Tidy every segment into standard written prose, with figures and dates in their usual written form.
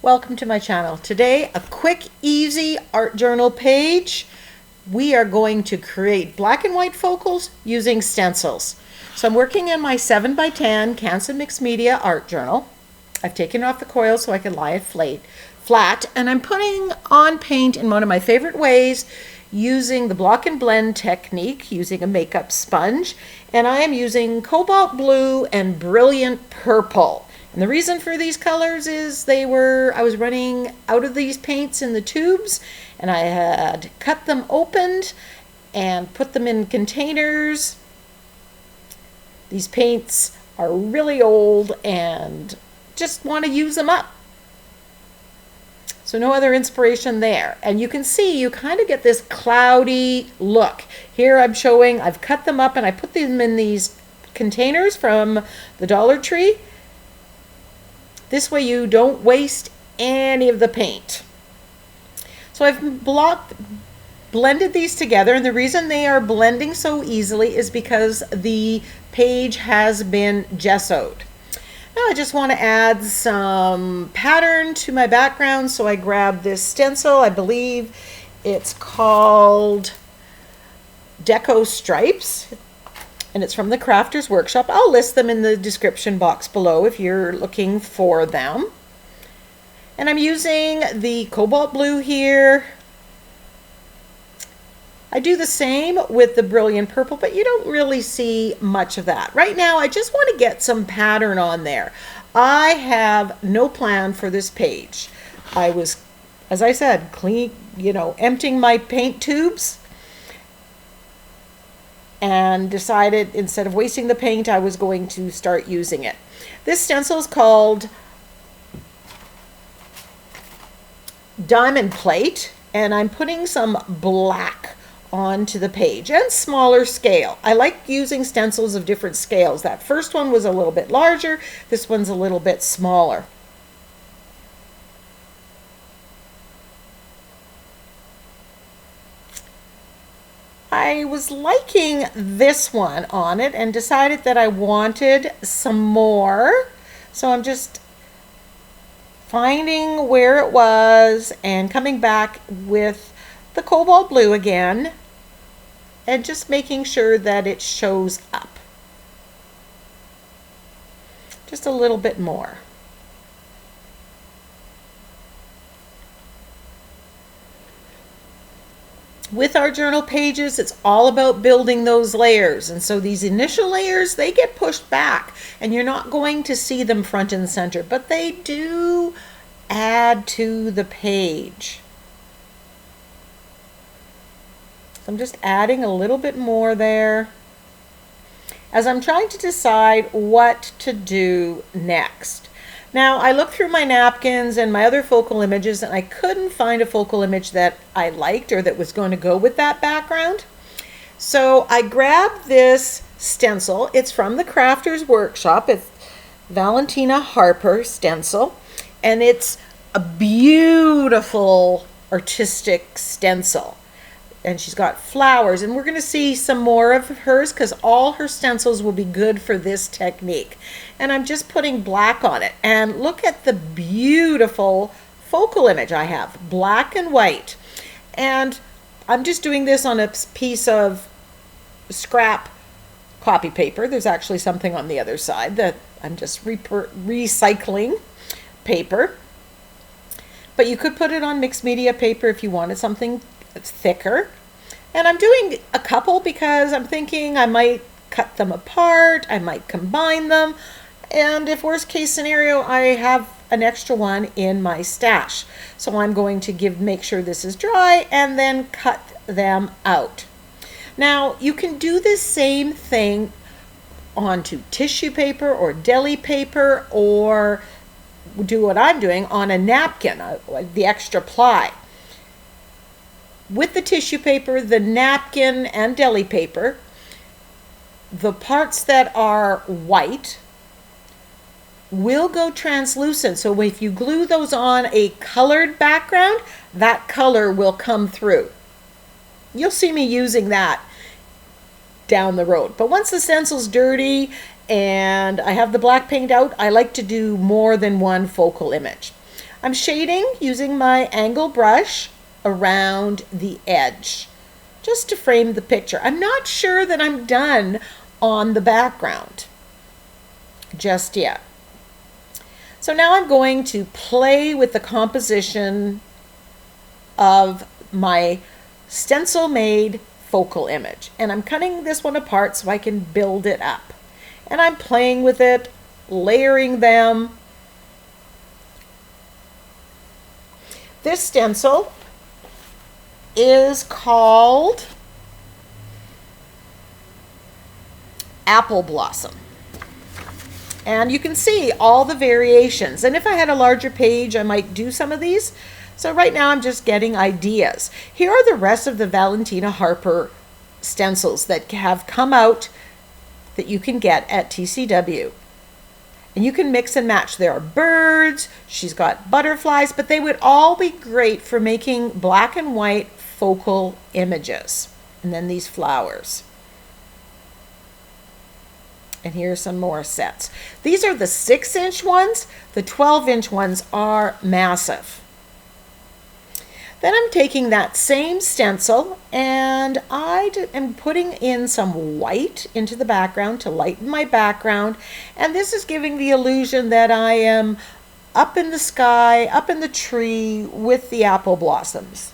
Welcome to my channel. Today, a quick, easy art journal page. We are going to create black and white focals using stencils. So I'm working in my 7x10 Canson Mixed Media art journal. I've taken off the coil so I can lie it flat, and I'm putting on paint in one of my favorite ways using the block and blend technique using a makeup sponge, and I am using cobalt blue and brilliant purple. And the reason for these colors is I was running out of these paints in the tubes, and I had cut them opened and put them in containers. These paints are really old and just want to use them up. So no other inspiration there. And you can see you kind of get this cloudy look. Here I've cut them up and I put them in these containers from the Dollar Tree. This way you don't waste any of the paint. So I've blended these together, and the reason they are blending so easily is because the page has been gessoed. Now I just want to add some pattern to my background, so I grabbed this stencil. I believe it's called Deco Stripes, and it's from the Crafter's Workshop. I'll list them in the description box below if you're looking for them. And I'm using the cobalt blue here. I do the same with the brilliant purple, but you don't really see much of that. Right now, I just want to get some pattern on there. I have no plan for this page. I was, as I said, emptying my paint tubes, and decided instead of wasting the paint, I was going to start using it. This stencil is called Diamond Plate, and I'm putting some black onto the page and smaller scale. I like using stencils of different scales. That first one was a little bit larger, this one's a little bit smaller. I was liking this one on it and decided that I wanted some more. So I'm just finding where it was and coming back with the cobalt blue again and just making sure that it shows up. Just a little bit more. With our journal pages, it's all about building those layers. And so these initial layers, they get pushed back and you're not going to see them front and center, but they do add to the page. So I'm just adding a little bit more there as I'm trying to decide what to do next. Now, I looked through my napkins and my other focal images, and I couldn't find a focal image that I liked or that was going to go with that background. So I grabbed this stencil. It's from the Crafter's Workshop. It's Valentina Harper stencil, and it's a beautiful artistic stencil. And she's got flowers, and we're going to see some more of hers because all her stencils will be good for this technique. And I'm just putting black on it, and look at the beautiful focal image I have, black and white. And I'm just doing this on a piece of scrap copy paper. There's actually something on the other side that I'm just recycling paper, but you could put it on mixed media paper if you wanted something thicker. And I'm doing a couple because I'm thinking I might cut them apart, I might combine them, and if worst case scenario, I have an extra one in my stash. So I'm going to make sure this is dry and then cut them out. Now you can do the same thing onto tissue paper or deli paper, or do what I'm doing on a napkin, the extra ply. With the tissue paper, the napkin, and deli paper, the parts that are white will go translucent. So if you glue those on a colored background, that color will come through. You'll see me using that down the road. But once the stencil's dirty and I have the black paint out, I like to do more than one focal image. I'm shading using my angle brush around the edge, just to frame the picture. I'm not sure that I'm done on the background just yet. So now I'm going to play with the composition of my stencil made focal image. And I'm cutting this one apart so I can build it up. And I'm playing with it, layering them. This stencil is called Apple Blossom. And you can see all the variations. And if I had a larger page, I might do some of these. So right now I'm just getting ideas. Here are the rest of the Valentina Harper stencils that have come out that you can get at TCW. And you can mix and match. There are birds, she's got butterflies, but they would all be great for making black and white focal images. And then these flowers. And here's some more sets. These are the 6-inch ones. The 12-inch ones are massive. Then I'm taking that same stencil and I am putting in some white into the background to lighten my background. And this is giving the illusion that I am up in the sky, up in the tree with the apple blossoms.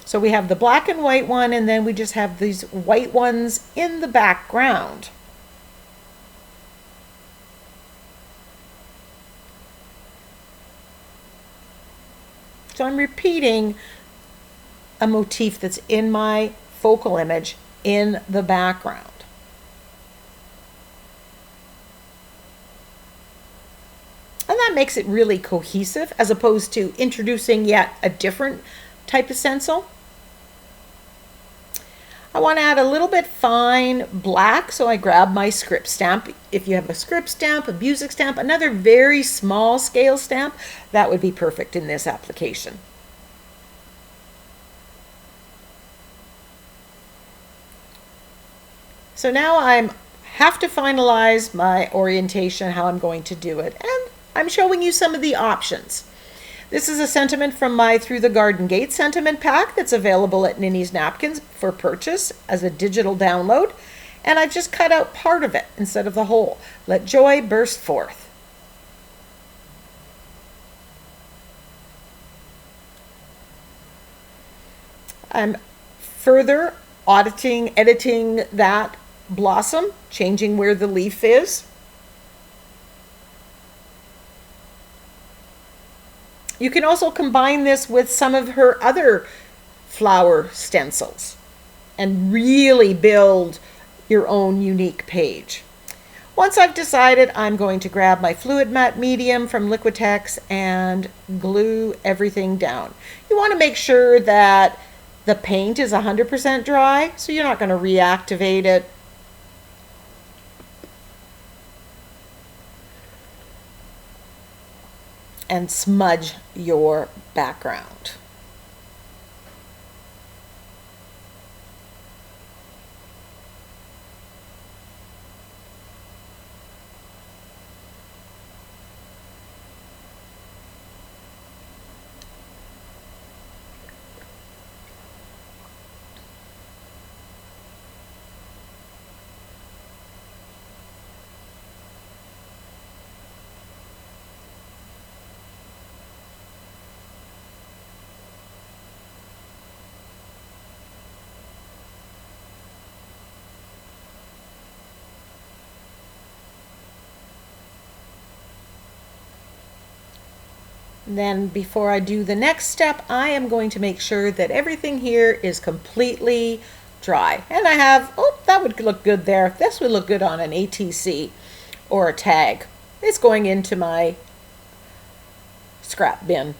So we have the black and white one, and then we just have these white ones in the background. So I'm repeating a motif that's in my focal image in the background. And that makes it really cohesive as opposed to introducing yet a different type of stencil. I want to add a little bit fine black, so I grab my script stamp. If you have a script stamp, a music stamp, another very small scale stamp, that would be perfect in this application. So now I have to finalize my orientation, how I'm going to do it, and I'm showing you some of the options. This is a sentiment from my Through the Garden Gate sentiment pack that's available at NinnysNapkins for purchase as a digital download. And I've just cut out part of it instead of the whole. Let joy burst forth. I'm further editing that blossom, changing where the leaf is. You can also combine this with some of her other flower stencils and really build your own unique page. Once I've decided, I'm going to grab my fluid matte medium from Liquitex and glue everything down. You want to make sure that the paint is 100% dry, so you're not going to reactivate it. And smudge your background. Then before I do the next step, I am going to make sure that everything here is completely dry. And I have, oh, that would look good there. This would look good on an ATC or a tag. It's going into my scrap bin.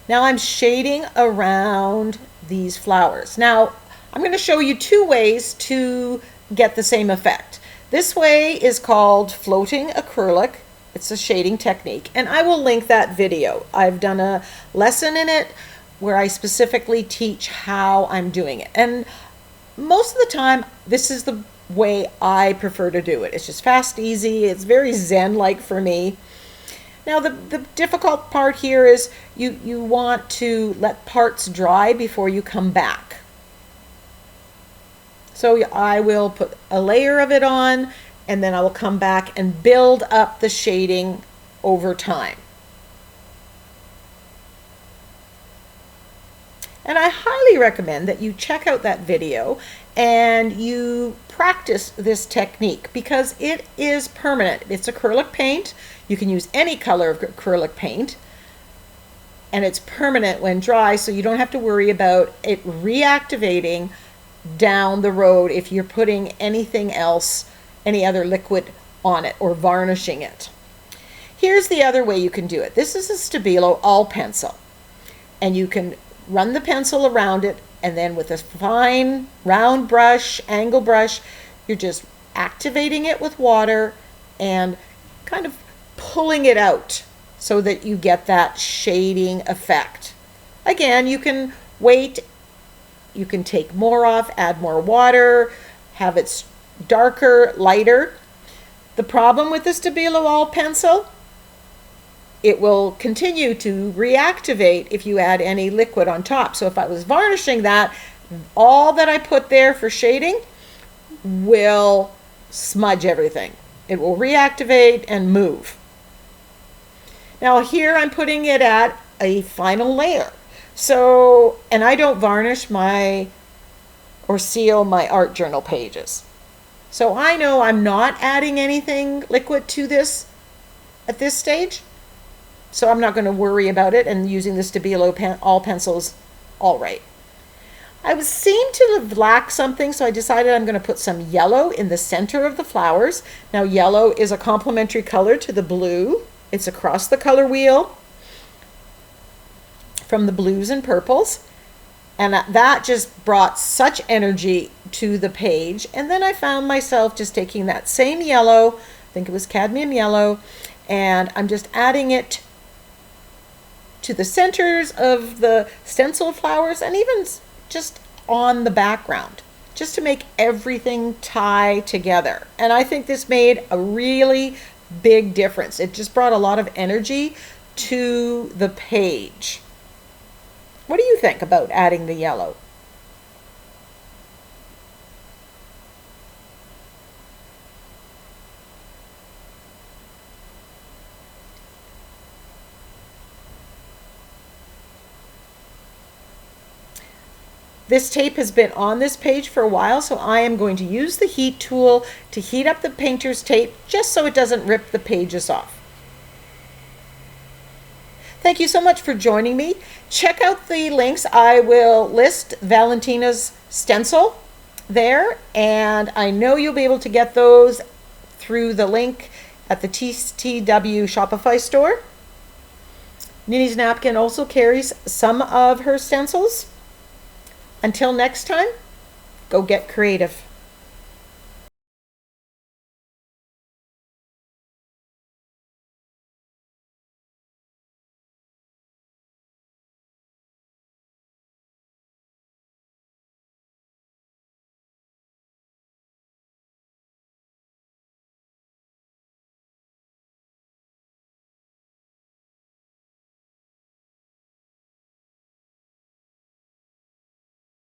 Now I'm shading around these flowers. Now I'm going to show you two ways to get the same effect. This way is called floating acrylic. It's a shading technique, and I will link that video. I've done a lesson in it where I specifically teach how I'm doing it. And most of the time, this is the way I prefer to do it. It's just fast, easy. It's very Zen-like for me. Now the difficult part here is you want to let parts dry before you come back. So I will put a layer of it on, and then I will come back and build up the shading over time. And I highly recommend that you check out that video and you practice this technique because it is permanent. It's acrylic paint. You can use any color of acrylic paint, and it's permanent when dry, so you don't have to worry about it reactivating down the road if you're putting anything else, any other liquid on it or varnishing it. Here's the other way you can do it. This is a Stabilo all pencil, and you can run the pencil around it, and then with a fine round brush, angle brush, you're just activating it with water and kind of pulling it out so that you get that shading effect. Again, you can wait, you can take more off, add more water, have it darker, lighter. The problem with the Stabilo all pencil, it will continue to reactivate if you add any liquid on top. So if I was varnishing that, all that I put there for shading will smudge everything. It will reactivate and move. Now here I'm putting it at a final layer. So, and I don't varnish or seal my art journal pages. So I know I'm not adding anything liquid to this at this stage. So I'm not going to worry about it, and using the Stabilo all pencils all right. I seemed to have lacked something, so I decided I'm going to put some yellow in the center of the flowers. Now yellow is a complementary color to the blue. It's across the color wheel from the blues and purples, and that just brought such energy to the page. And then I found myself just taking that same yellow, I think it was cadmium yellow, and I'm just adding it to the centers of the stencil flowers and even just on the background, just to make everything tie together. And I think this made a really big difference. It just brought a lot of energy to the page. What do you think about adding the yellow? This tape has been on this page for a while, so I am going to use the heat tool to heat up the painter's tape just so it doesn't rip the pages off. Thank you so much for joining me. Check out the links. I will list Valentina's stencil there, and I know you'll be able to get those through the link at the TTW Shopify store. Ninny's Napkin also carries some of her stencils. Until next time, go get creative.